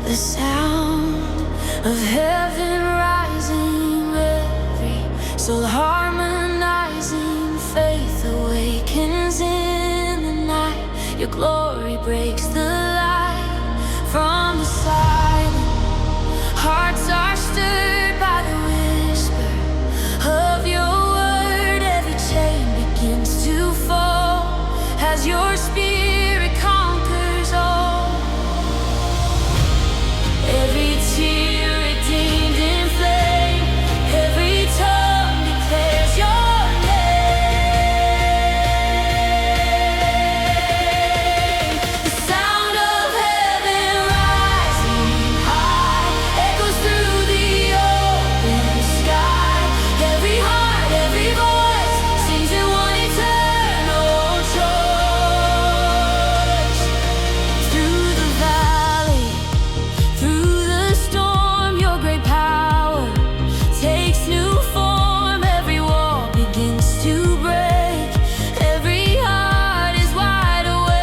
The sound of heaven rising, every soul harmonizing, faith awakens in the night. Your glory breaks the light from the silent. Hearts are stirred by the whisper of your word. Every chain begins to fall as your spirit conquers all. Every tear redeemed in flame, every tongue declares your name. The sound of heaven rising high echoes through the open sky. Every heart, every voice sings in one eternal choice. Through the valley, through the storm, your great power takes new form. Every wall begins to break, every heart is wide awake.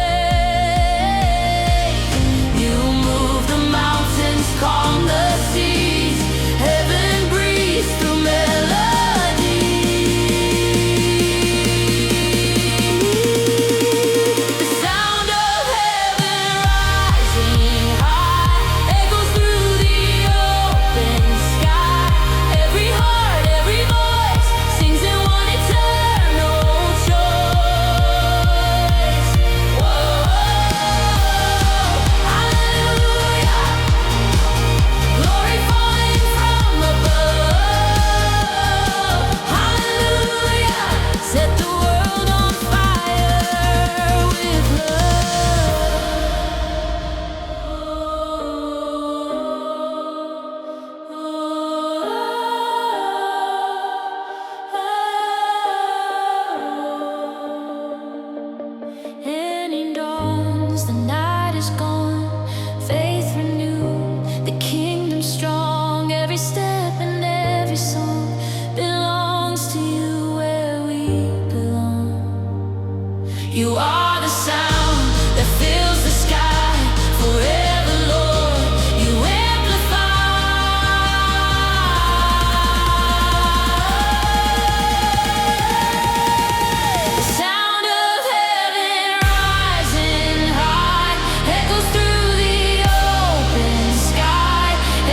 You move the mountains, calm the seas, heaven breathes through melody. The sound of heaven rising high echoes through the open sky. Every heart, every voice sings in one eternal choice. Whoa, hallelujah, glory falling from above. Hallelujah, set the world on fire with love. Ending dawns, the night is gone, faith renewed, the kingdom strong. Every step and every song belongs to you, where we belong. You are the sound that fills the sky forever, Lord. You amplify. The sound of heaven rising high echoes through the open sky.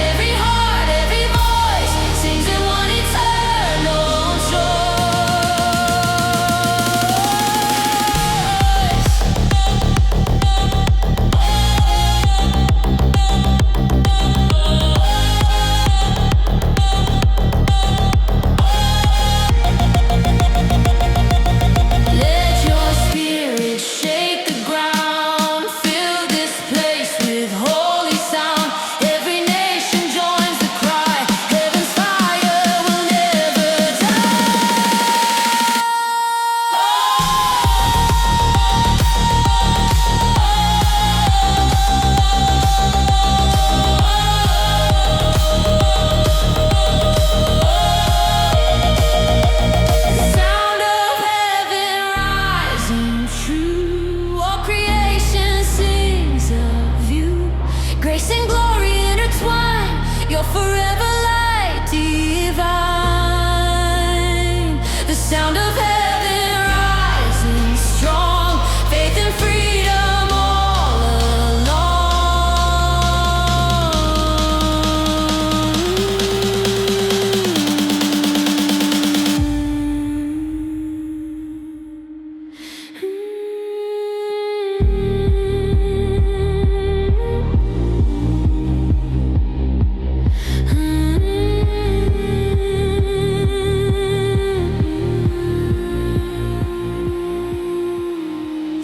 Every heart, every voice sings in one eternal Let your spirit shake the ground, fill this place with holy sound. Every nation joins the cry, heaven's fire will never die. The sound of heaven rising true, all creation sings of you. Grace and glory intertwine, your forever light divine. The sound of heaven rising strong, faith and freedom all along.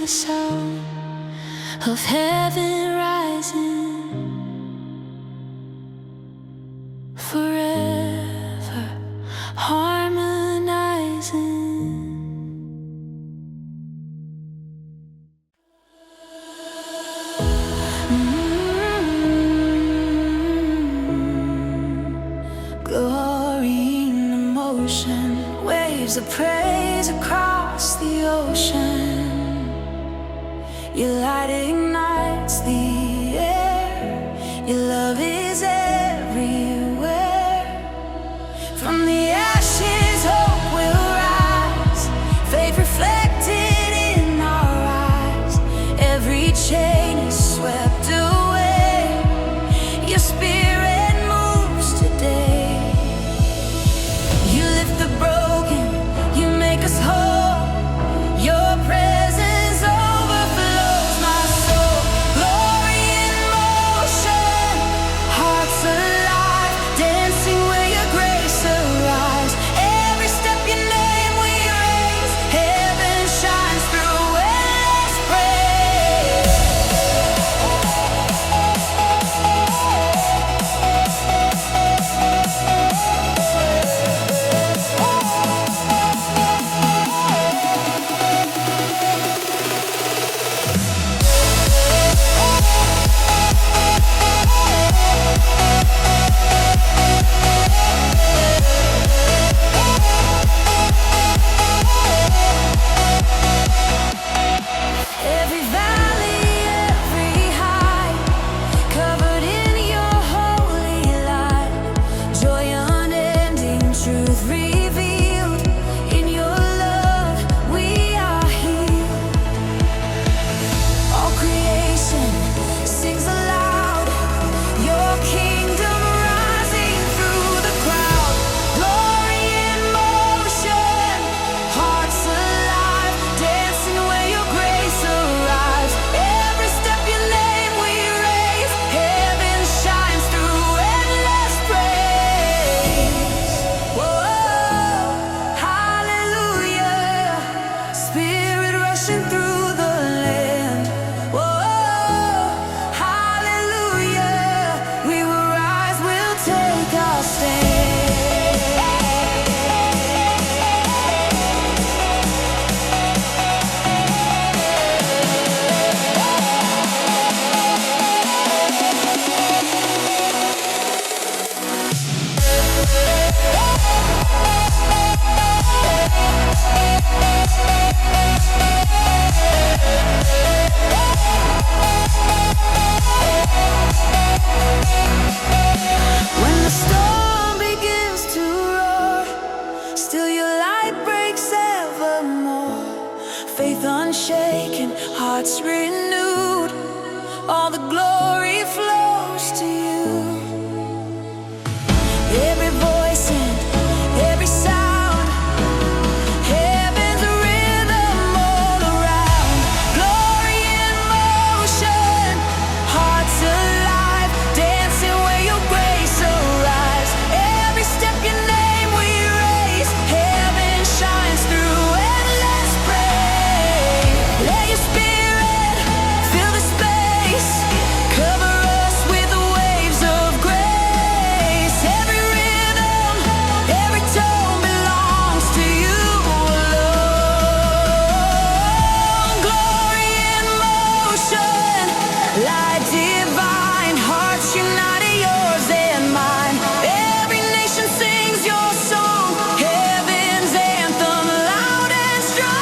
The sound of heaven rising forever, harmonizing. Glory in emotion, waves of praise across the ocean. Your light ignites the air, your love all the glory flows to you. Every voice and every sound, heaven's a rhythm all around. Glory in motion, hearts alive, dancing where your grace arrives. Every step your name we raise, heaven shines through and let's pray. Let your spirit fill the space, cover us with the waves of grace. Every rhythm, every tone belongs to you alone. Glory in motion, light divine, hearts united, yours and mine. Every nation sings your song, heaven's anthem, loud and strong.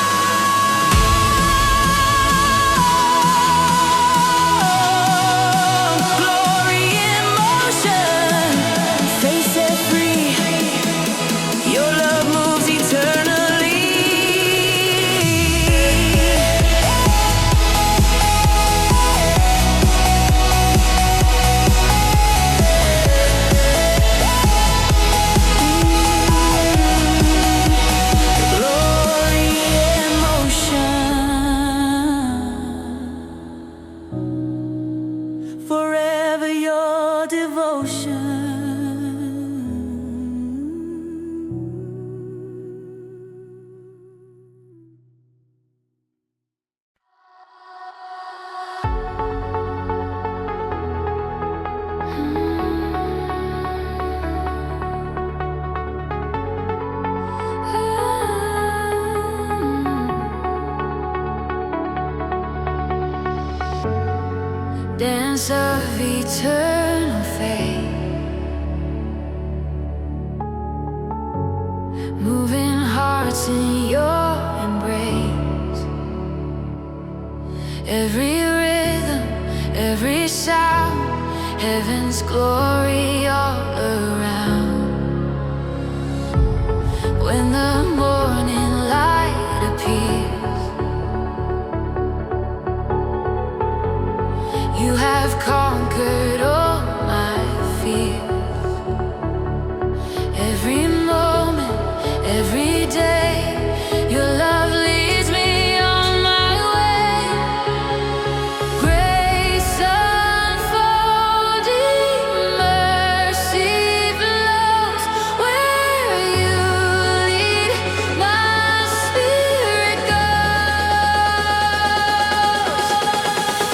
Glory in motion, faith set free, your love moves eternally. Glory in motion, forever your devotion. Dance of eternal fate, moving hearts in your embrace. Every rhythm, every sound, heaven's glory all around. When the morning light appears, you have conquered all my fears. Every moment, every day, your love leads me on my way. Grace unfolding, mercy flows where you lead, my spirit goes.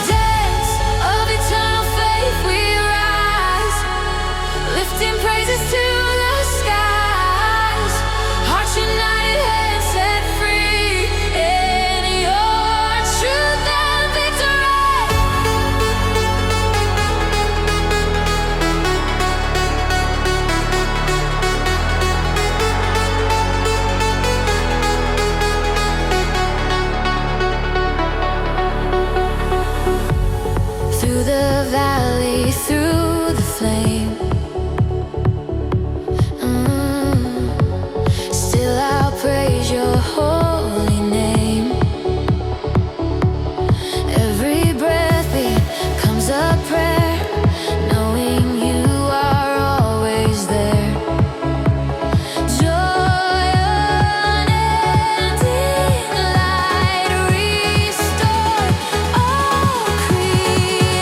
Dance of eternal faith we rise, lifting praises to the skies. Hearts united, hands set free in your truth and victory. Through the valley, through the flame, still I'll praise your holy name. Every breath becomes a prayer, knowing you are always there. Joy unending, light restore all creation.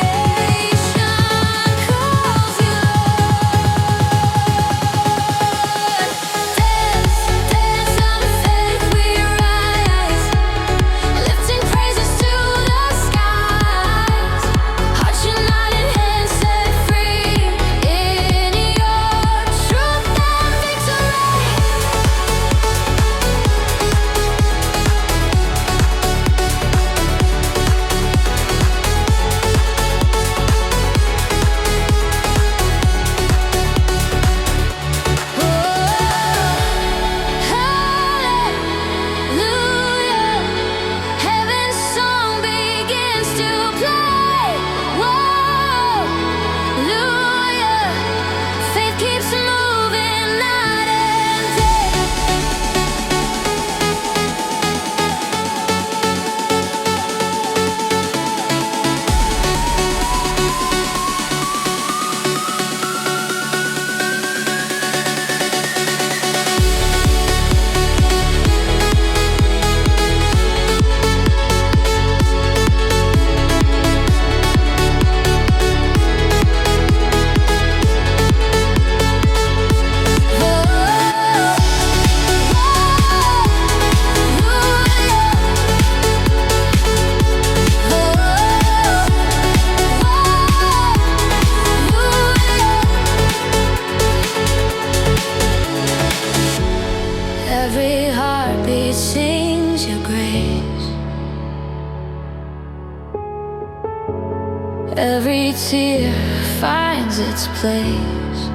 Every tear finds its place.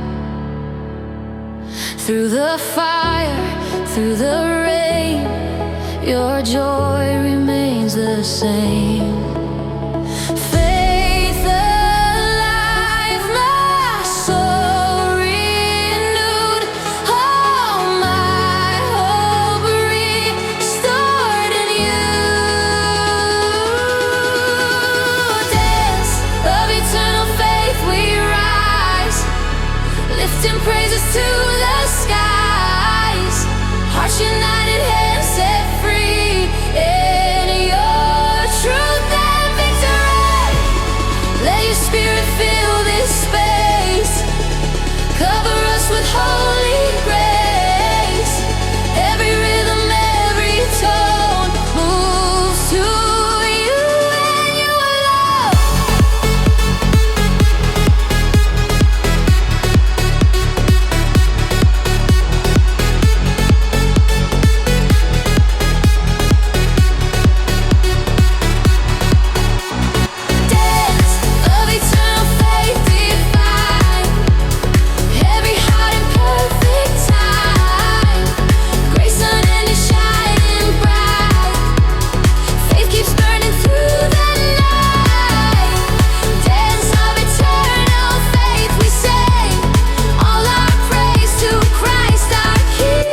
Through the fire, through the rain, your joy remains the same. Faith alive, my soul renewed, all my hope restored in you. Dance of eternal faith we rise, lifting praises to the skies. Hearts united, hands set free in your truth and victory. Let your spirit fill this space, cover us with holy grace. Every rhythm, every tone moves to you and you alone. Dance of eternal faith divine, every heart in perfect time. Grace unending, shining bright. Faith keeps burning through the night. Dance of eternal faith we sing, all our praise to Christ our King.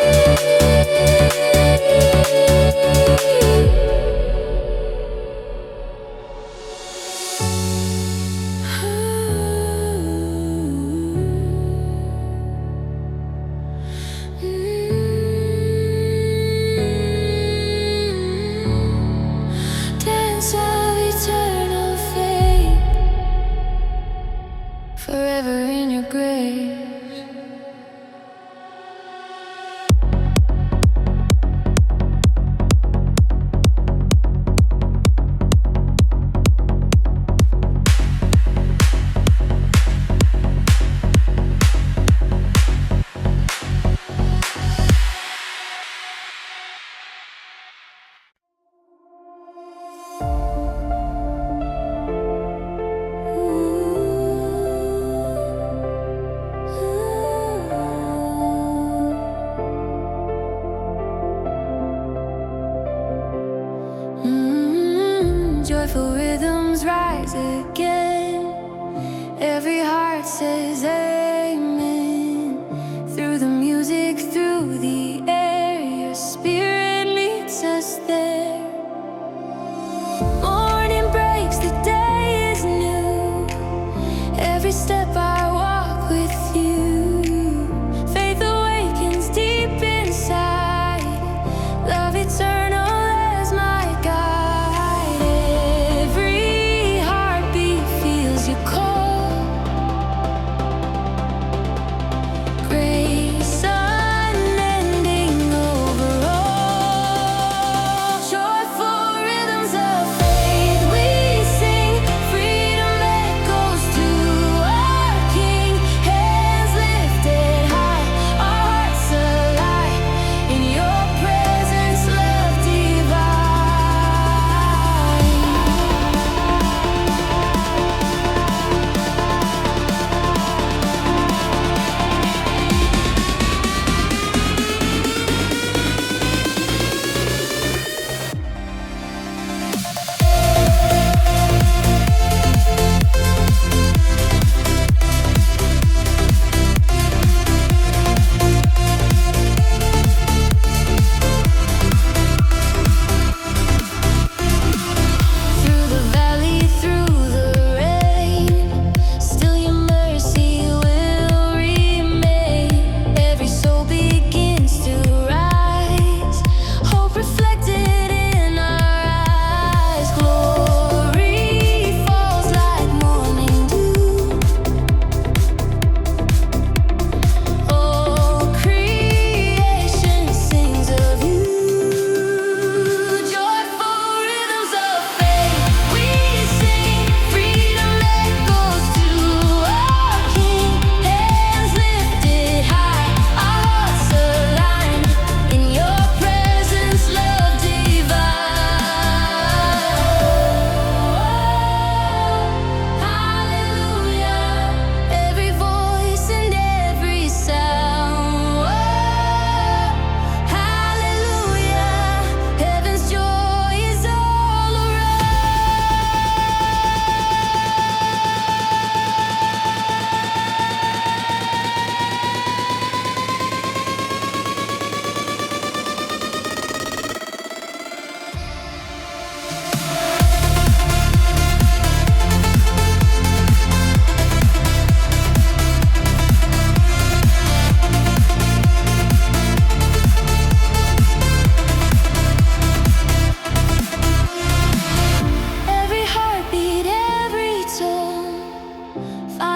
Dance of eternal faith, forever in your grace. Joyful rhythms rise again. Every heart says amen. Through the music, through the air, your spirit leads us there. Morning breaks, the day is new. Every step I walk with you. Faith awakens deep inside. Love eternal as my guide. Every heartbeat feels your call.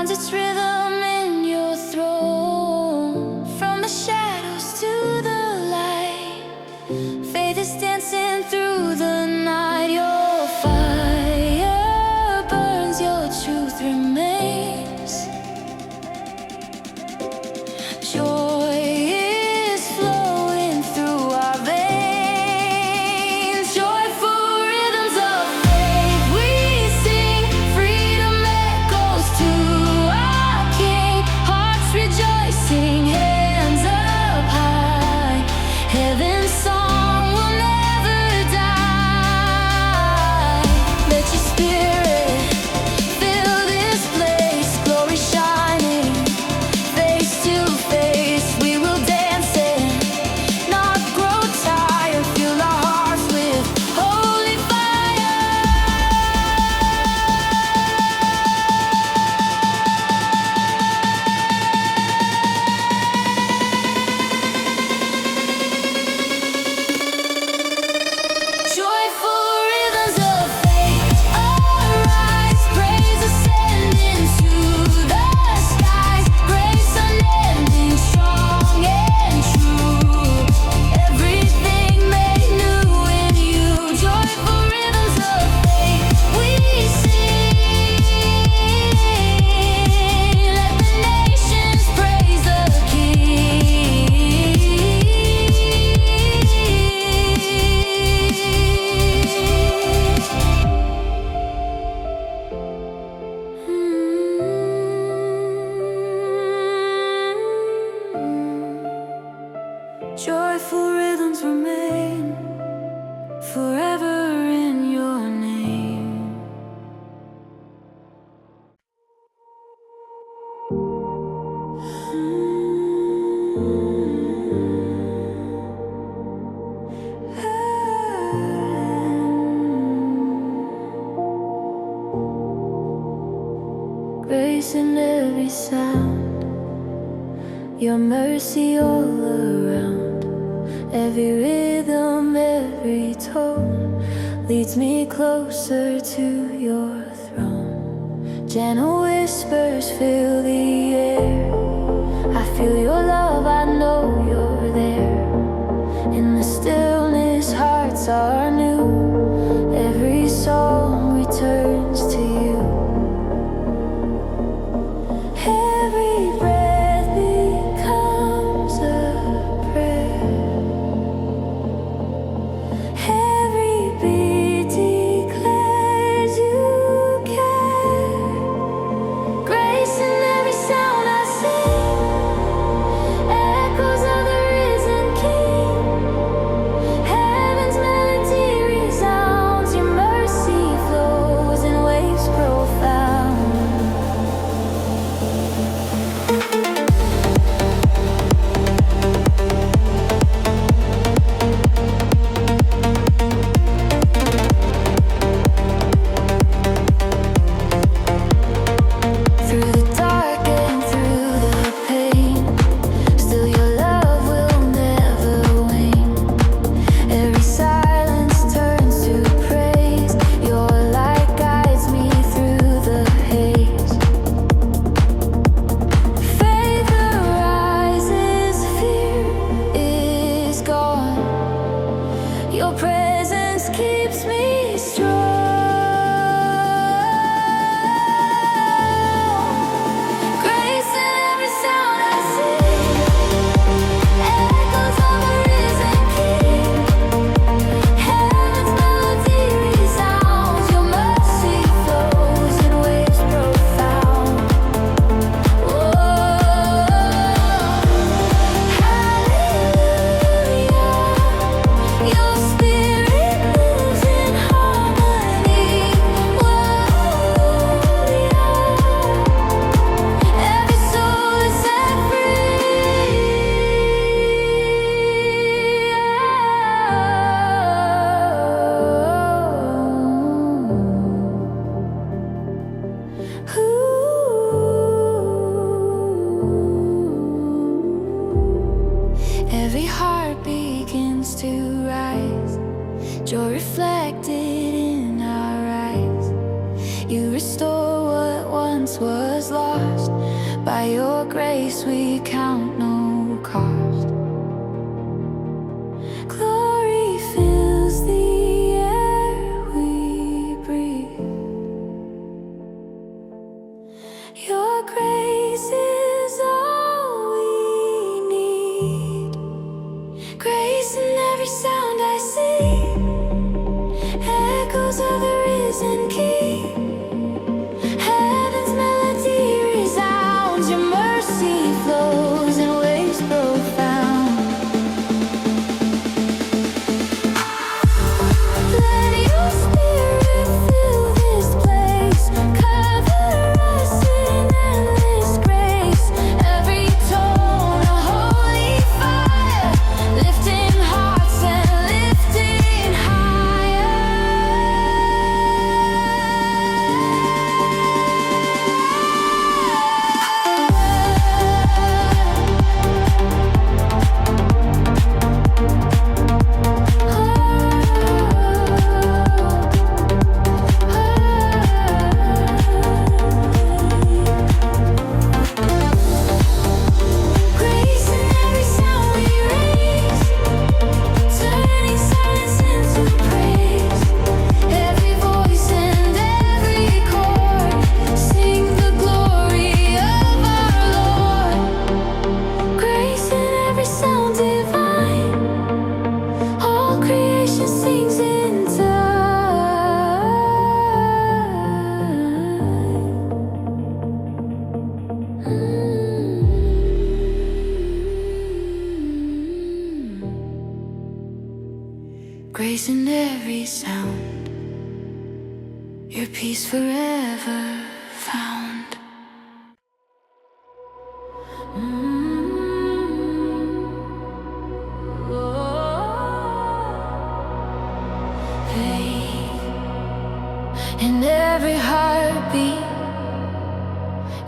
finds its rhythm in your throne. From the shadows to the light, faith is dancing through the night. Your fire burns, your truth remains. Joy is flowing through our veins. Joyful rhythms of faith we sing. Freedom echoes to our King. Hearts rejoicing, hands up high. Heaven's song will never die. Let your spirit fill this place. Glory shining, face to face. We will dance and not grow tired. Fill our hearts with holy fire. Joyful rhythms of faith arise. Praise ascending to the skies. Grace unending, strong and true. Everything made new in you. Joyful rhythms of faith we sing. Let the nations praise the Joyful rhythms remain forever in your name. Grace in every sound, your mercy all around. Every rhythm, every tone leads me closer to your throne. Gentle whispers fill the air. I feel your love, I know you're there. In the stillness, hearts are new. Every song returns to you. Every breath becomes a prayer. Every beat declares you care. Grace in every sound I sing. Echoes of the risen King. Heaven's melody resounds. Your mercy flows in waves profound. Through the dark and through the pain, still your love will never wane. Every silence turns to praise. Your light guides me through the haze. Faith arises, fear is gone. Your presence keeps me strong. Grace in every sound I sing. Echoes of a risen King. Heaven's melody resounds. Your mercy flows in waves profound. Hallelujah. Your spirit lives in harmony. Every soul is set free. Every heart begins to rise. Joy reflected in our eyes. You restore what once was lost. grace we count no cost. Glory fills the air we breathe. Your grace is all we need. Grace in every sound I see, echoes of the risen King. Heaven's melody resounds, your mercy flows in waves profound. Let your spirit fill this place, cover us in endless grace. Every tone a holy fire, lifting hearts and lifting higher. Grace in every sound we raise, turning silence into praise. Every voice and every chord sing the glory of our Lord. Grace in every sound divine, all creation sings in time. Grace in every sound, your peace forever found. Faith in every heartbeat,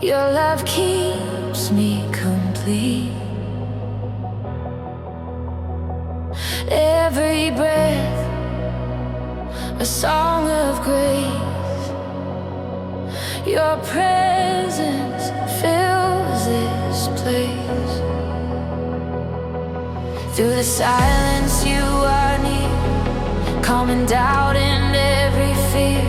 your love keeps me complete. Every breath, a song of grace. Your presence fills this place. Through the silence you are near, calming doubt and every fear.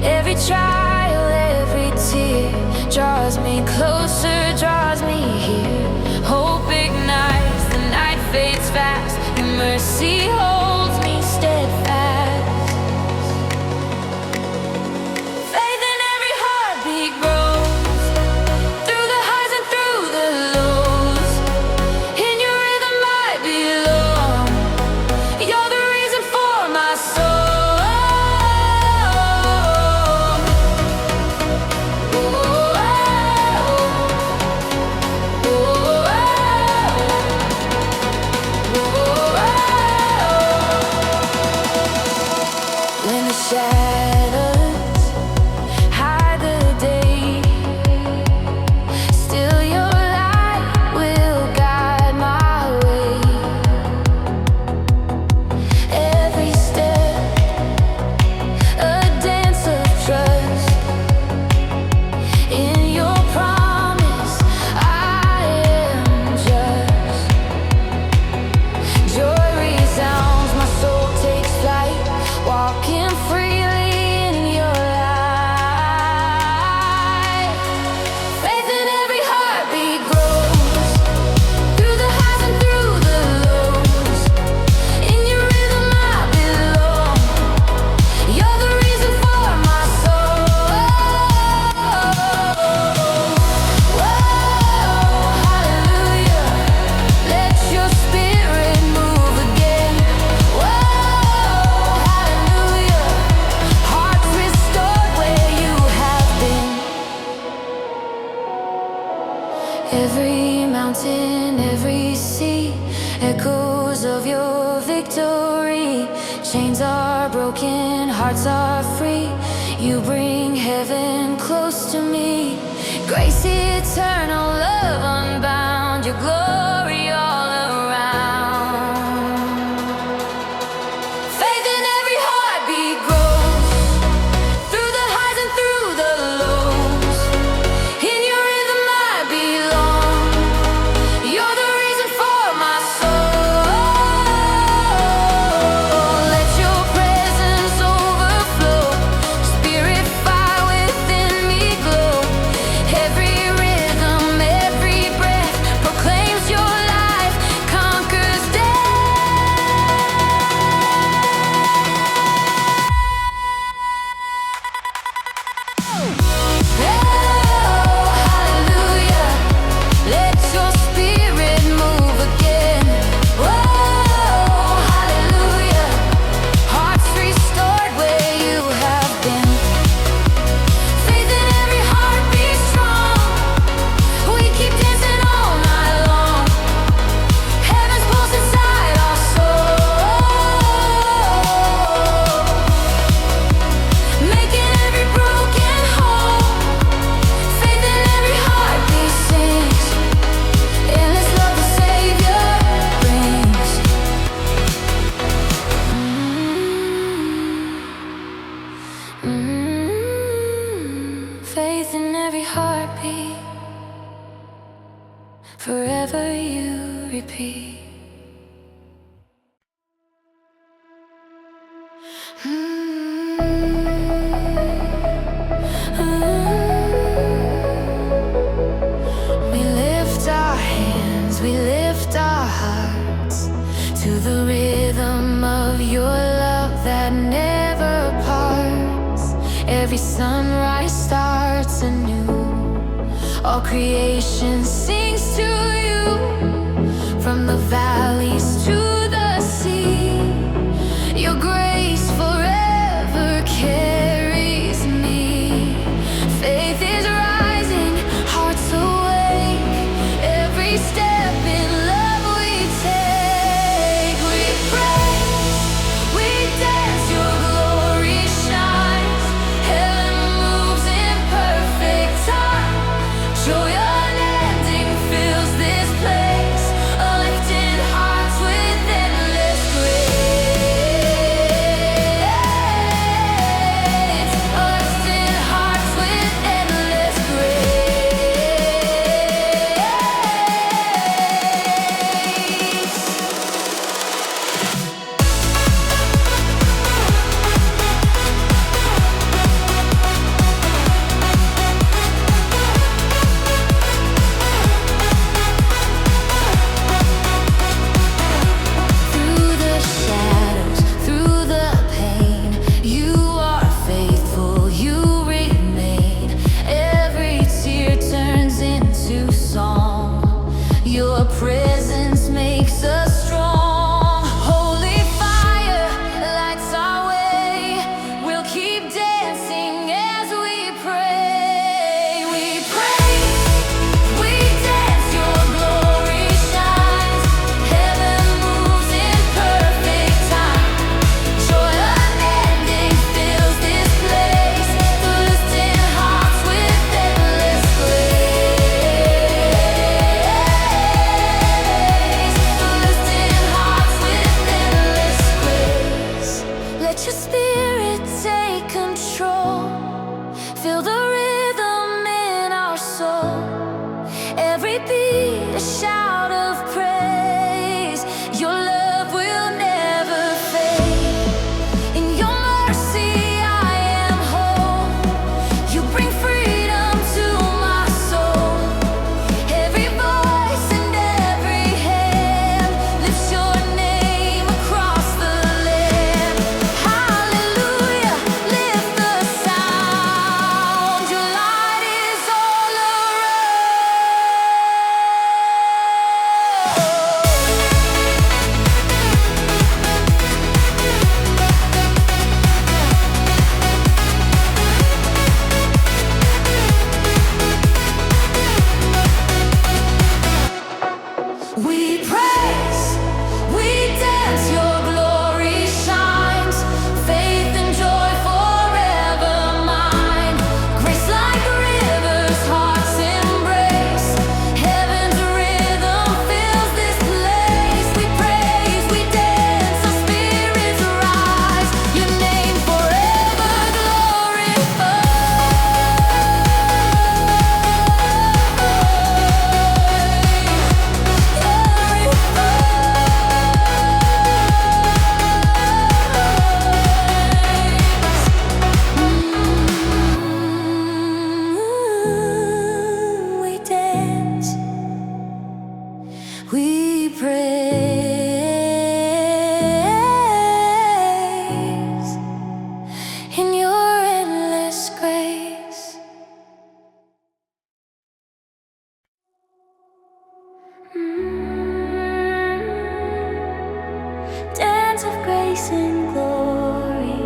Every trial, every tear draws me closer, draws me here. Hope ignites, the night fades fast. Your mercy holds me steadfast. Faith in every heartbeat grows, through the highs and through the lows. In your rhythm I belong, you're the reason for my soul. When the shadows hide the day, still your light will guide my way. Every step, a dance of trust. In your promise, I am just. Joy resounds, my soul takes flight, walking freely in your light. Faith in every heartbeat grows, through the highs and through the lows. In your rhythm I belong, you're the reason for my soul. Whoa, hallelujah, let your spirit move again. Whoa, hallelujah, hearts restored where you have been. Every mountain, every sea, echoes of your victory. Chains are broken, hearts are free. You bring heaven close to me. Grace eternal, love unbound, your glory all around. Faith in every heartbeat grows, through the highs and through the lows. In your rhythm I belong, in every heartbeat, forever you repeat. We lift our hands, we lift our hearts to the rhythm of your love that never parts. Every sunrise starts anew. All creation sings to you. From the valleys to the sea, your grace forever carries me. Faith is rising, hearts awake. Every step in love we take. We praise, we dance, your glory shines. Heaven moves in perfect time. Joy unending fills this place. Uplifting hearts with endless grace. Uplifting hearts with endless Through the shadows, through the pain, you are faithful, you remain. Every tear turns into song. Your presence makes us strong. Holy fire lights our way. We'll keep dancing as we pray. We praise, we dance, your glory shines. Heaven moves in perfect time. Joy unending fills this place. Lifting hearts with endless grace. Lifting hearts with endless grace. Let your spirit take control. Feel the rhythm in our soul. Every beat a shout of praise. Your love will never fade. In your mercy I am whole. You bring freedom to my soul. Every voice and every hand lifts your name across the land. Hallelujah, lift the sound. Your light is all around. We praise, we dance, your glory shines. Faith and joy forever mine. Grace like rivers, hearts embrace. Heaven's rhythm fills this place. We praise, we dance, our spirits rise. Your name forever glorified. We dance, we praise in your endless grace. Dance of grace and glory.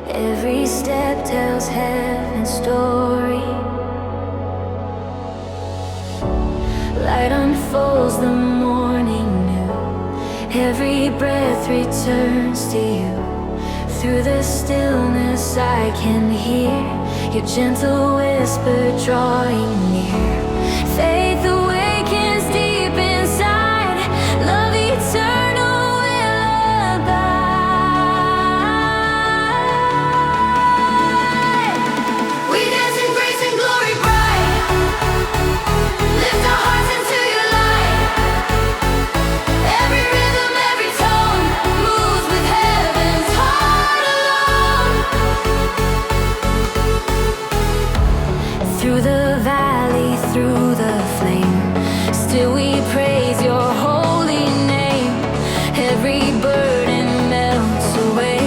Every step tells heaven's story. Light unfolds the morning new. Every breath returns to you. Through the stillness I can hear your gentle whisper drawing near. Faith awakens deep inside. Love eternal will abide. We dance in grace. through the valley, through the flame. Still we praise your holy name. Every burden melts away.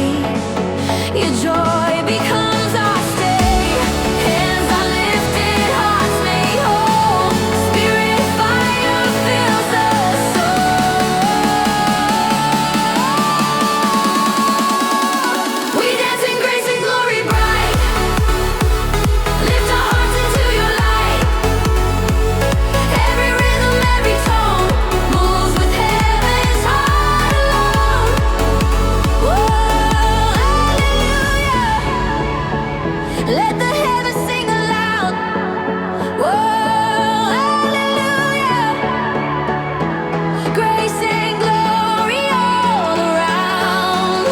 Your joy becomes our stay. Hands are lifted, hearts made whole. Spirit fire fills the soul. We dance in grace and glory bright. Lift our hearts into your light. Every rhythm, every tone moves with heaven's heart alone. Whoa, hallelujah. Let the heavens sing aloud. Whoa, hallelujah. Grace and glory all around.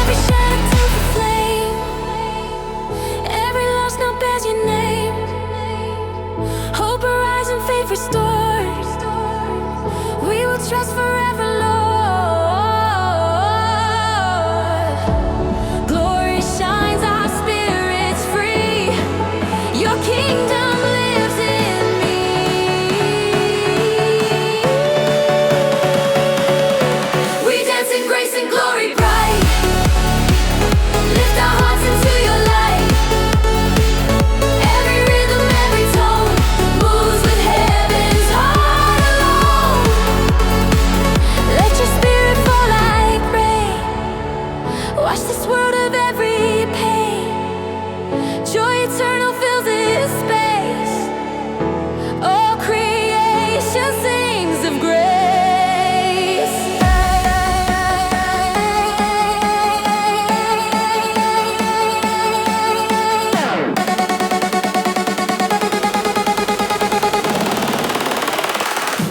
Every shadow turns to flame. Every lost now bears your name. Hope arise and faith restored. We will trust forever, Lord. Glory shines, our spirits free. Your kingdom lives in me. We dance in grace and glory bright. Lift our hearts into your light. Every rhythm, every tone moves with heaven's heart alone. Let your spirit fall like rain. Wash this world of every pain. Joy eternal fills this space. All creation sings of grace.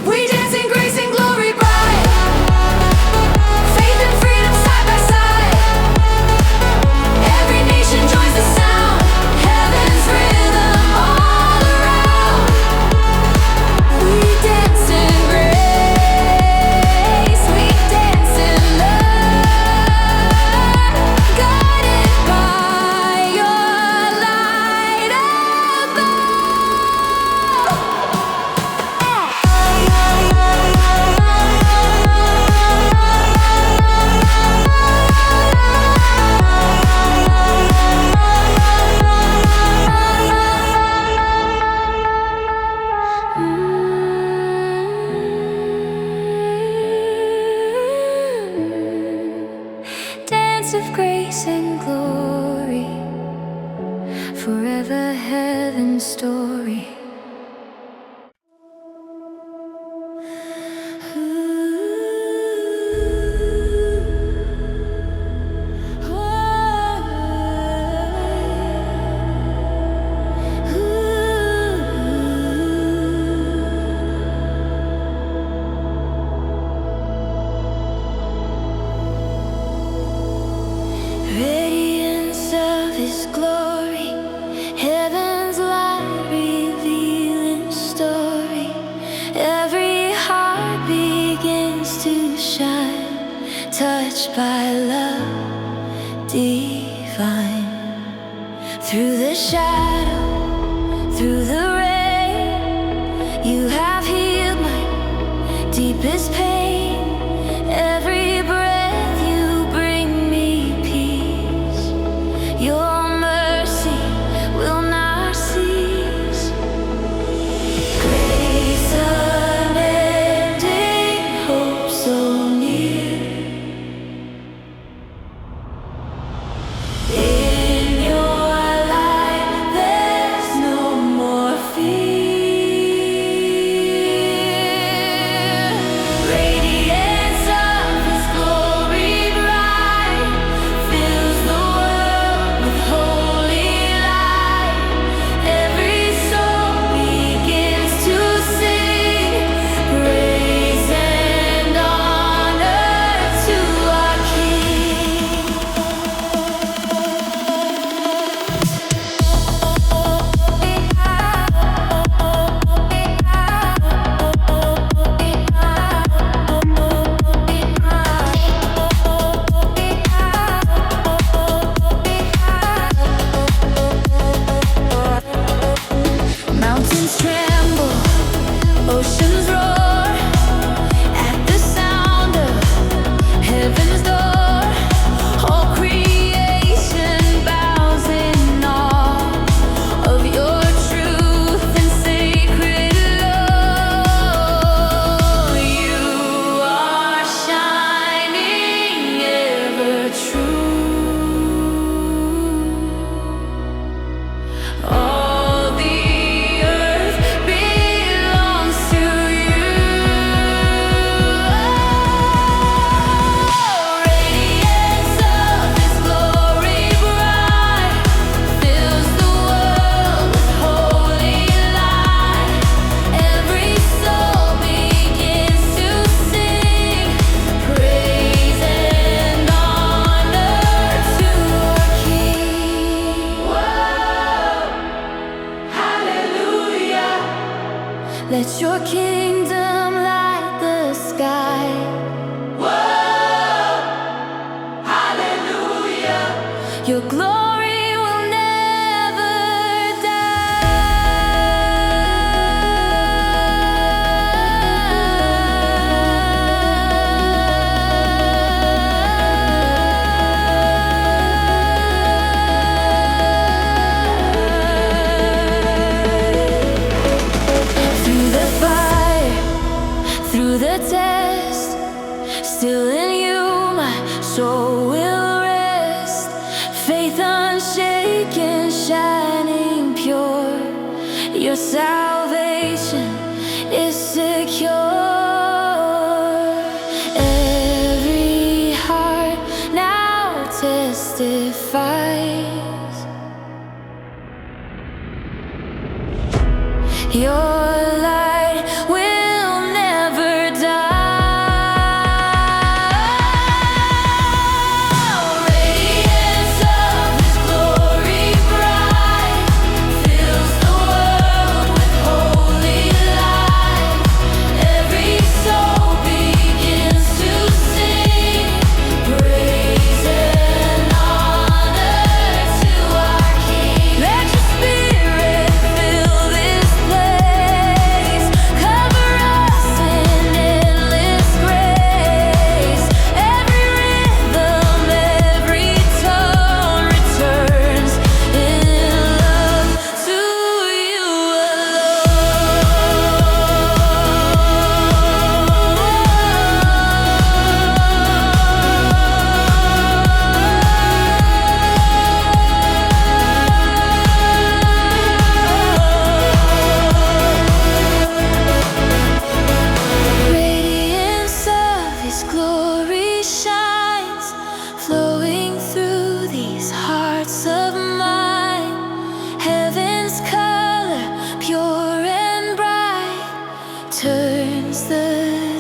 We dance in grace and glory bright. Faith and freedom side by side. Every nation joins the sound. Heaven's rhythm all around. We dance in grace. We dance in love. Guided by your light Dance of grace and glory, forever heaven's story. Radiance of His glory, heaven's light revealing story. Every heart begins to shine, touched by love divine. Through the shadow, through the rain, you have healed my deepest pain. Every breath you bring me peace. Your mercy will not cease. Grace unending, hope so near. In your light there's no more fear. your kingdom light the sky. Whoa, hallelujah. Your glory will never through the test, still in you my soul will rest. Faith unshaken, shining pure. Your salvation is secure. Every heart now testifies. Your light will never die. Radiance of His glory bright fills the world with holy light. Every soul begins to sing praise and honor to our King. Let your Spirit fill this place. Cover us in endless grace. Every rhythm, every tone returns in love to you Radiance of His glory shines, flowing through these hearts of mine. Heaven's color, pure and bright, turns the